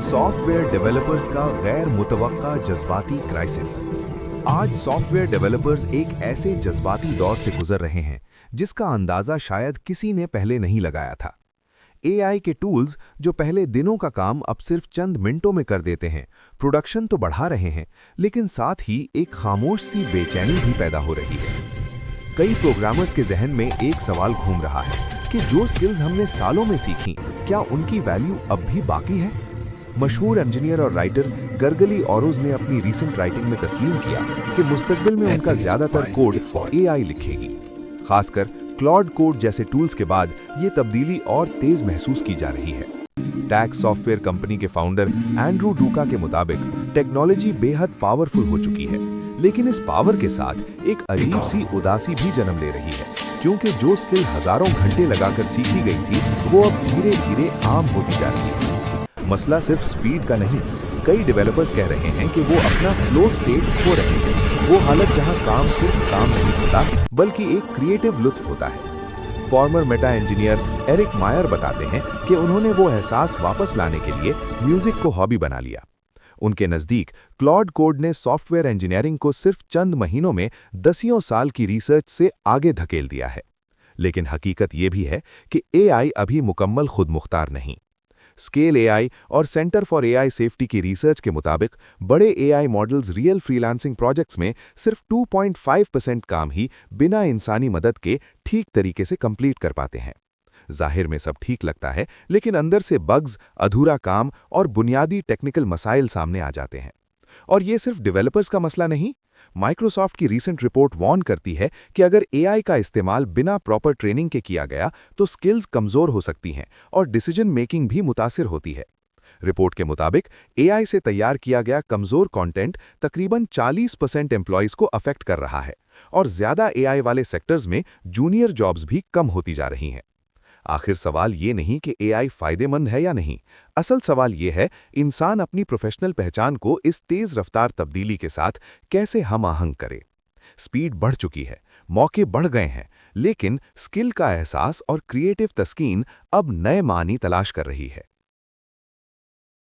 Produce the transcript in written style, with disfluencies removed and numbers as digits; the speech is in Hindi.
सॉफ्टवेयर डेवलपर्स का गैर मुतवक्का जज्बाती क्राइसिस। आज सॉफ्टवेयर डेवलपर्स एक ऐसे जज्बाती दौर से गुजर रहे हैं जिसका अंदाजा शायद किसी ने पहले नहीं लगाया था। एआई के टूल्स जो पहले दिनों का काम अब सिर्फ चंद मिनटों में कर देते हैं, प्रोडक्शन तो बढ़ा रहे हैं, लेकिन साथ ही एक खामोश सी बेचैनी भी पैदा हो रही है। कई प्रोग्रामर्स के जहन में एक सवाल घूम रहा है कि जो स्किल्स हमने सालों में सीखी, क्या उनकी वैल्यू अब भी बाकी है? मशहूर इंजीनियर और राइटर गर्गली ओरोज ने अपनी रीसेंट राइटिंग में तस्लीम किया कि मुस्तकबिल में उनका ज्यादातर कोड एआई लिखेगी। खासकर क्लॉड कोड जैसे टूल्स के बाद ये तब्दीली और तेज महसूस की जा रही है। टैक्स सॉफ्टवेयर कंपनी के फाउंडर एंड्रू डूका के मुताबिक टेक्नोलॉजी बेहद पावरफुल हो चुकी है, लेकिन इस पावर के साथ एक अजीब सी उदासी भी जन्म ले रही है, क्योंकि जो स्किल हजारों घंटे लगाकर सीखी गई थी वो अब धीरे धीरे आम होती जा रही है। मसला सिर्फ स्पीड का नहीं, कई डेवलपर्स कह रहे हैं कि वो अपना फ्लो स्टेट खो रहे हैं, वो हालत जहां काम सिर्फ काम नहीं होता बल्कि एक क्रिएटिव लुत्फ होता है। फॉर्मर मेटा इंजीनियर एरिक मायर बताते हैं कि उन्होंने वो एहसास वापस लाने के लिए म्यूजिक को हॉबी बना लिया। उनके नज़दीक क्लॉड कोड ने सॉफ्टवेयर इंजीनियरिंग को सिर्फ चंद महीनों में दसियों साल की रिसर्च से आगे धकेल दिया है। लेकिन हकीकत ये भी है कि एआई अभी मुकम्मल खुद मुख्तार नहीं। स्केल एआई और सेंटर फॉर एआई सेफ्टी की रिसर्च के मुताबिक बड़े AI models real freelancing projects में सिर्फ 2.5% काम ही बिना इंसानी मदद के ठीक तरीके से कंप्लीट कर पाते हैं। जाहिर में सब ठीक लगता है, लेकिन अंदर से बग्स, अधूरा काम और बुनियादी टेक्निकल मसाइल सामने आ जाते हैं। और ये सिर्फ डेवलपर्स का मसला नहीं। माइक्रोसॉफ्ट की रीसेंट रिपोर्ट वार्न करती है कि अगर एआई का इस्तेमाल बिना प्रॉपर ट्रेनिंग के किया गया तो स्किल्स कमजोर हो सकती हैं और डिसीजन मेकिंग भी मुतासिर होती है। रिपोर्ट के मुताबिक एआई से तैयार किया गया कमजोर कंटेंट तकरीबन 40% एम्प्लॉइज को अफेक्ट कर रहा है और ज्यादा एआई वाले सेक्टर्स में जूनियर जॉब्स भी कम होती जा रही हैं। आखिर सवाल ये नहीं कि एआई फायदेमंद है या नहीं, असल सवाल ये है इंसान अपनी प्रोफेशनल पहचान को इस तेज रफ्तार तब्दीली के साथ कैसे हम आहंग करे। स्पीड बढ़ चुकी है, मौके बढ़ गए हैं, लेकिन स्किल का एहसास और क्रिएटिव तस्कीन अब नए मानी तलाश कर रही है।